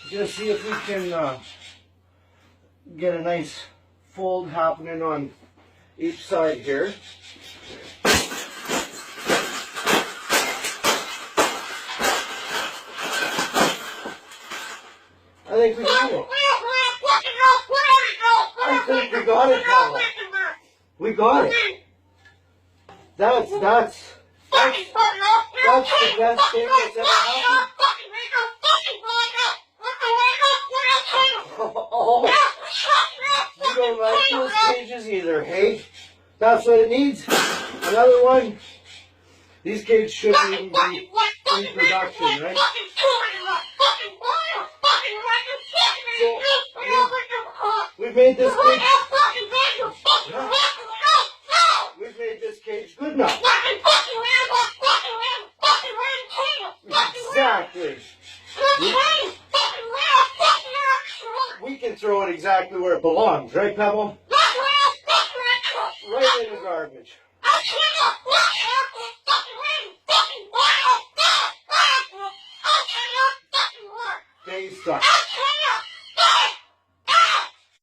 Just see if we can get a nice fold happening on each side here. I think we got it. I think we got it, Paula. We got it. That's the best thing that's ever happened. Oh, you don't like those cages either, hey? That's what it needs. Another one. These cages shouldn't even be in production, right? So, we've made this cage. We've made this cage good enough. Exactly. We can throw it exactly where it belongs, right, Pebble? Right in the garbage. Okay, you suck.